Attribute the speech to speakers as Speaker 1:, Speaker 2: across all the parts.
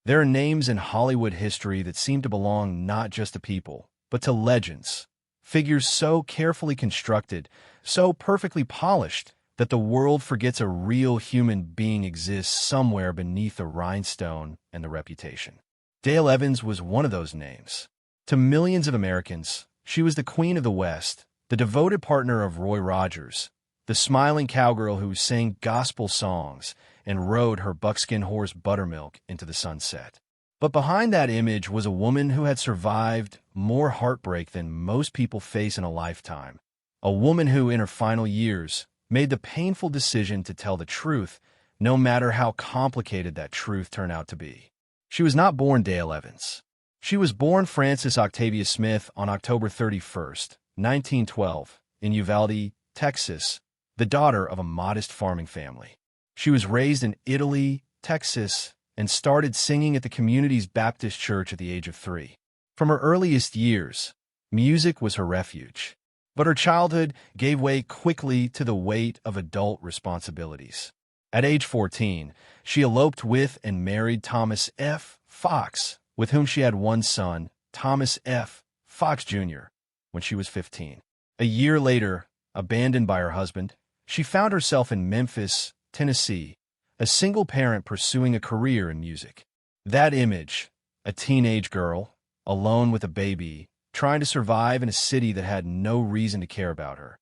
Speaker 1: There are names in Hollywood history that seem to belong not just to people, but to legends. Figures so carefully constructed, so perfectly polished, that the world forgets a real human being exists somewhere beneath the rhinestone and the reputation. Dale Evans was one of those names. To millions of Americans, she was the Queen of the West, the devoted partner of Roy Rogers, the smiling cowgirl who sang gospel songs and rode her buckskin horse Buttermilk into the sunset. But behind that image was a woman who had survived more heartbreak than most people face in a lifetime. A woman who, in her final years, made the painful decision to tell the truth, no matter how complicated that truth turned out to be. She was not born Dale Evans. She was born Frances Octavia Smith on October 31st, 1912, in Uvalde, Texas, the daughter of a modest farming family. She was raised in Italy, Texas, and started singing at the community's Baptist church at the age of 3. From her earliest years, music was her refuge. But her childhood gave way quickly to the weight of adult responsibilities. At age 14, she eloped with and married Thomas F. Fox, with whom she had one son, Thomas F. Fox Jr., when she was 15. A year later, abandoned by her husband, she found herself in Memphis, Tennessee, a single parent pursuing a career in music. That image, a teenage girl, alone with a baby, trying to survive in a city that had no reason to care about her,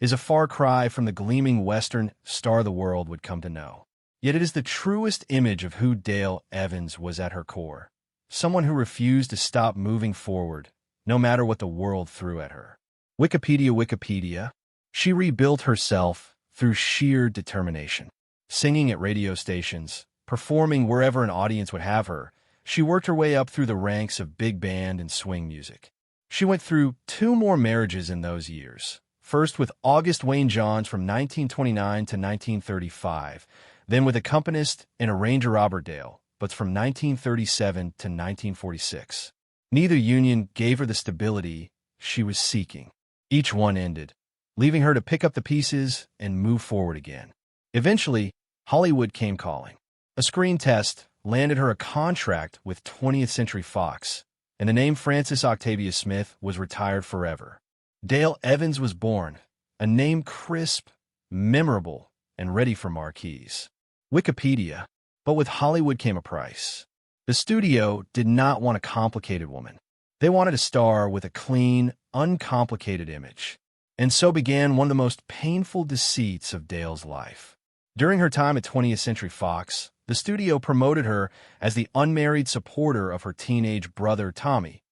Speaker 1: is a far cry from the gleaming Western star the world would come to know. Yet it is the truest image of who Dale Evans was at her core, someone who refused to stop moving forward, no matter what the world threw at her. Wikipedia, she rebuilt herself through sheer determination. Singing at radio stations, performing wherever an audience would have her, she worked her way up through the ranks of big band and swing music. She went through 2 more marriages in those years, first with August Wayne Johns from 1929 to 1935, then with accompanist and arranger Robert Dale, but from 1937 to 1946. Neither union gave her the stability she was seeking. Each one ended, leaving her to pick up the pieces and move forward again. Eventually, Hollywood came calling. A screen test landed her a contract with 20th Century Fox, and the name Frances Octavia Smith was retired forever. Dale Evans was born, a name crisp, memorable, and ready for marquees. Wikipedia, but with Hollywood came a price. The studio did not want a complicated woman. They wanted a star with a clean, uncomplicated image. And so began one of the most painful deceits of Dale's life. During her time at 20th Century Fox, the studio promoted her as the unmarried supporter of her teenage brother Tommy,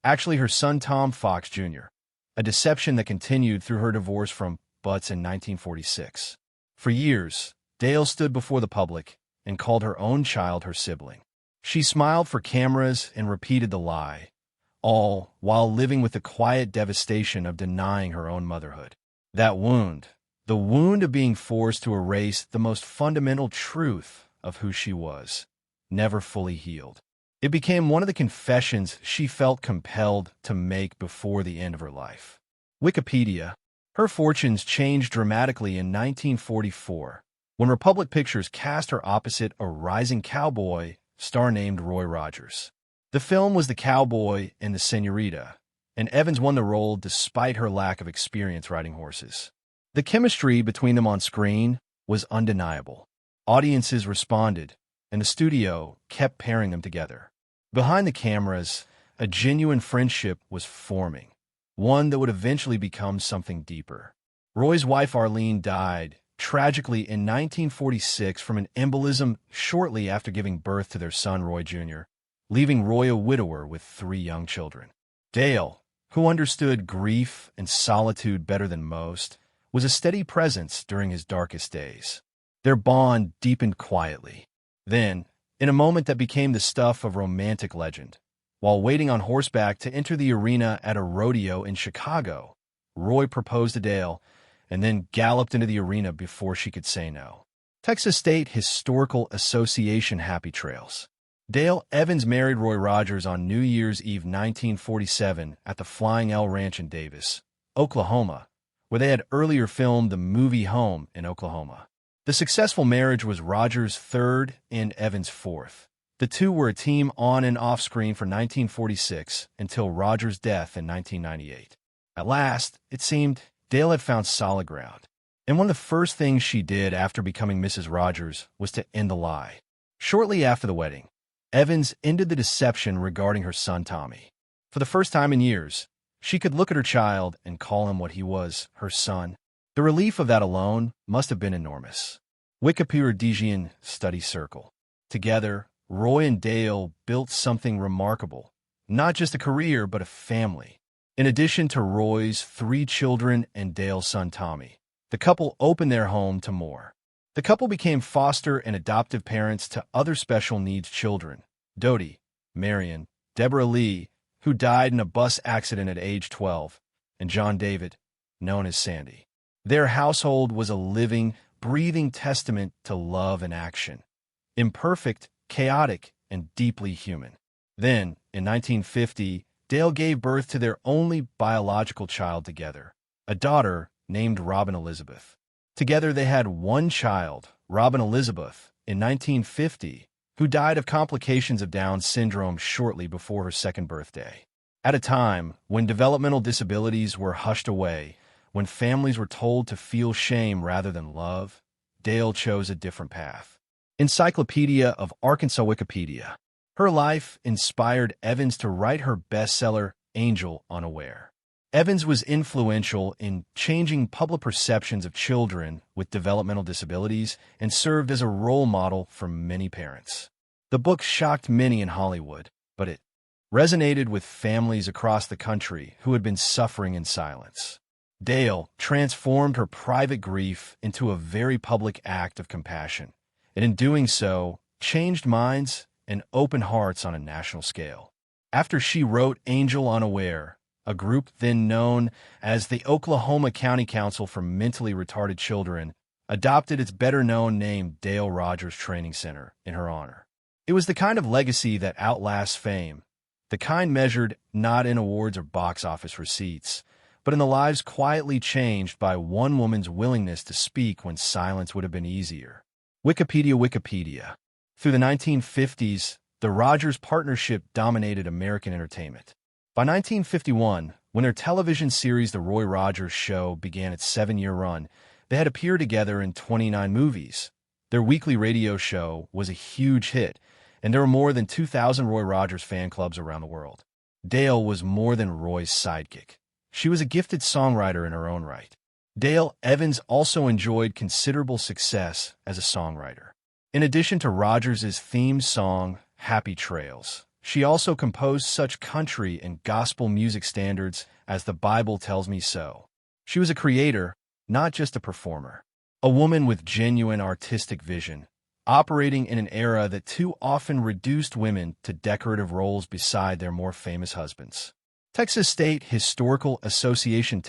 Speaker 1: actually her son Tom Fox Jr., a deception that continued through her divorce from Butts in 1946. For years, Dale stood before the public and called her own child her sibling. She smiled for cameras and repeated the lie, all while living with the quiet devastation of denying her own motherhood. That wound, the wound of being forced to erase the most fundamental truth of who she was, never fully healed. It became one of the confessions she felt compelled to make before the end of her life. Wikipedia, her fortunes changed dramatically in 1944, when Republic Pictures cast her opposite a rising cowboy star named Roy Rogers. The film was The Cowboy and the Senorita, and Evans won the role despite her lack of experience riding horses. The chemistry between them on screen was undeniable. Audiences responded, and the studio kept pairing them together. Behind the cameras, a genuine friendship was forming, one that would eventually become something deeper. Roy's wife Arlene died tragically in 1946 from an embolism shortly after giving birth to their son Roy Jr., leaving Roy a widower with 3 young children. Dale, who understood grief and solitude better than most, was a steady presence during his darkest days. Their bond deepened quietly. Then, in a moment that became the stuff of romantic legend, while waiting on horseback to enter the arena at a rodeo in Chicago, Roy proposed to Dale and then galloped into the arena before she could say no. Texas State Historical Association Happy Trails. Dale Evans married Roy Rogers on New Year's Eve 1947 at the Flying L Ranch in Davis, Oklahoma, where they had earlier filmed the movie Home in Oklahoma. The successful marriage was Rogers' 3rd and Evans' 4th. The two were a team on and off screen for 1946 until Rogers' death in 1998. At last, it seemed, Dale had found solid ground. And one of the first things she did after becoming Mrs. Rogers was to end the lie. Shortly after the wedding, Evans ended the deception regarding her son Tommy. For the first time in years, she could look at her child and call him what he was, her son. The relief of that alone must have been enormous. Wikipedia Study Circle. Together, Roy and Dale built something remarkable. Not just a career, but a family. In addition to Roy's 3 children and Dale's son Tommy, the couple opened their home to more. The couple became foster and adoptive parents to other special needs children, Dodie, Marion, Deborah Lee, who died in a bus accident at age 12, and John David, known as Sandy. Their household was a living, breathing testament to love and action. Imperfect, chaotic, and deeply human. Then, in 1950, Dale gave birth to their only biological child together, a daughter named Robin Elizabeth. Together they had one child, Robin Elizabeth, in 1950, who died of complications of Down syndrome shortly before her 2nd birthday. At a time when developmental disabilities were hushed away, when families were told to feel shame rather than love, Dale chose a different path. Encyclopedia of Arkansas Wikipedia. Her life inspired Evans to write her bestseller, Angel Unaware. Evans was influential in changing public perceptions of children with developmental disabilities and served as a role model for many parents. The book shocked many in Hollywood, but it resonated with families across the country who had been suffering in silence. Dale transformed her private grief into a very public act of compassion, and in doing so, changed minds and opened hearts on a national scale. After she wrote Angel Unaware, a group then known as the Oklahoma County Council for Mentally Retarded Children adopted its better-known name Dale Rogers Training Center in her honor. It was the kind of legacy that outlasts fame, the kind measured not in awards or box office receipts, but in the lives quietly changed by one woman's willingness to speak when silence would have been easier. Wikipedia. Through the 1950s, the Rogers partnership dominated American entertainment. By 1951, when their television series The Roy Rogers Show began its 7-year run, they had appeared together in 29 movies. Their weekly radio show was a huge hit, and there were more than 2,000 Roy Rogers fan clubs around the world. Dale was more than Roy's sidekick. She was a gifted songwriter in her own right. Dale Evans also enjoyed considerable success as a songwriter. In addition to Rogers' theme song, Happy Trails, she also composed such country and gospel music standards as The Bible Tells Me So. She was a creator, not just a performer. A woman with genuine artistic vision, operating in an era that too often reduced women to decorative roles beside their more famous husbands. Texas State Historical Association.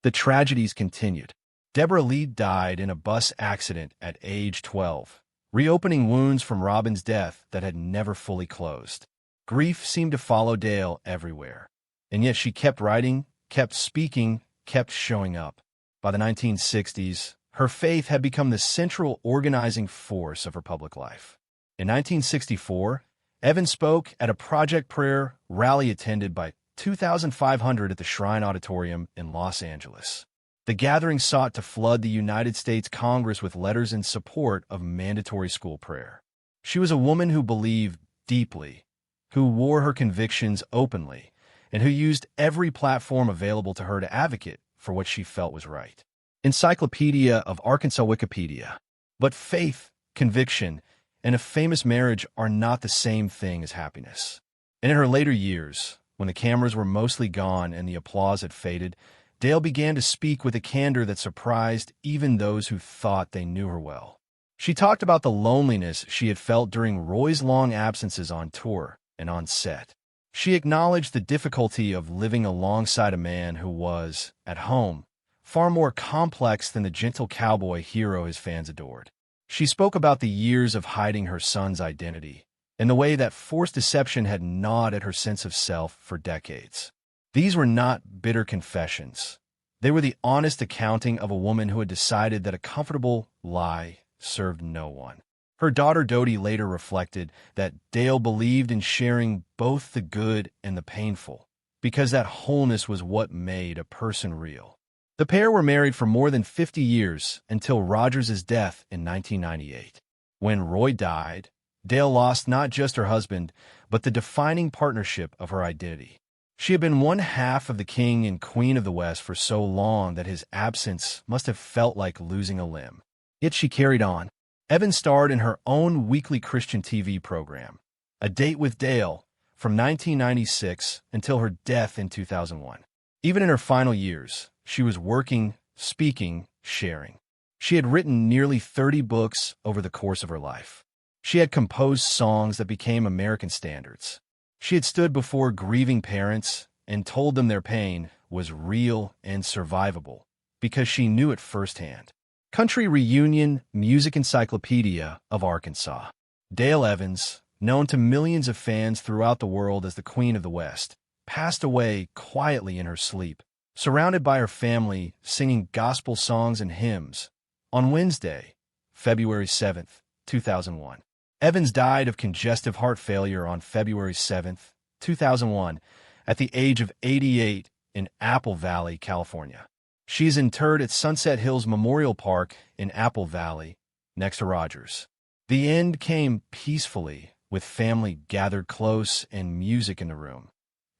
Speaker 1: The tragedies continued. Deborah Lee died in a bus accident at age 12, reopening wounds from Robin's death that had never fully closed. Grief seemed to follow Dale everywhere, and yet she kept writing, kept speaking, kept showing up. By the 1960s, her faith had become the central organizing force of her public life. In 1964, Evans spoke at a Project Prayer rally attended by 2,500 at the Shrine Auditorium in Los Angeles. The gathering sought to flood the United States Congress with letters in support of mandatory school prayer. She was a woman who believed deeply, who wore her convictions openly, and who used every platform available to her to advocate for what she felt was right. Encyclopedia of Arkansas Wikipedia. But faith, conviction, and a famous marriage are not the same thing as happiness. And in her later years, when the cameras were mostly gone and the applause had faded, Dale began to speak with a candor that surprised even those who thought they knew her well. She talked about the loneliness she had felt during Roy's long absences on tour and on set. She acknowledged the difficulty of living alongside a man who was, at home, far more complex than the gentle cowboy hero his fans adored. She spoke about the years of hiding her son's identity and the way that forced deception had gnawed at her sense of self for decades. These were not bitter confessions. They were the honest accounting of a woman who had decided that a comfortable lie served no one. Her daughter Dodie later reflected that Dale believed in sharing both the good and the painful, because that wholeness was what made a person real. The pair were married for more than 50 years until Rogers' death in 1998. When Roy died, Dale lost not just her husband, but the defining partnership of her identity. She had been one half of the king and queen of the West for so long that his absence must have felt like losing a limb. Yet she carried on. Evans starred in her own weekly Christian TV program, A Date with Dale, from 1996 until her death in 2001. Even in her final years, she was working, speaking, sharing. She had written nearly 30 books over the course of her life. She had composed songs that became American standards. She had stood before grieving parents and told them their pain was real and survivable because she knew it firsthand. Country Reunion Music Encyclopedia of Arkansas. Dale Evans, known to millions of fans throughout the world as the Queen of the West, passed away quietly in her sleep, surrounded by her family singing gospel songs and hymns. On Wednesday, February 7, 2001. Evans died of congestive heart failure on February 7, 2001, at the age of 88 in Apple Valley, California. She is interred at Sunset Hills Memorial Park in Apple Valley, next to Rogers. The end came peacefully, with family gathered close and music in the room.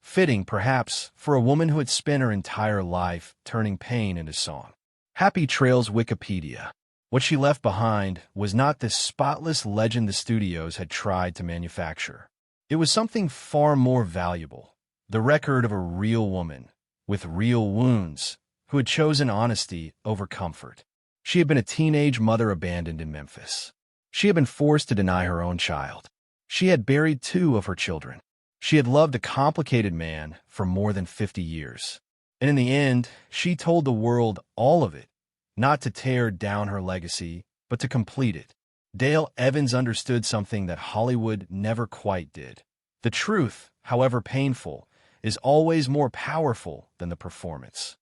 Speaker 1: Fitting, perhaps, for a woman who had spent her entire life turning pain into song. Happy Trails Wikipedia. What she left behind was not the spotless legend the studios had tried to manufacture. It was something far more valuable, the record of a real woman, with real wounds, who had chosen honesty over comfort. She had been a teenage mother abandoned in Memphis. She had been forced to deny her own child. She had buried 2 of her children. She had loved a complicated man for more than 50 years. And in the end, she told the world all of it, not to tear down her legacy, but to complete it. Dale Evans understood something that Hollywood never quite did. The truth, however painful, is always more powerful than the performance.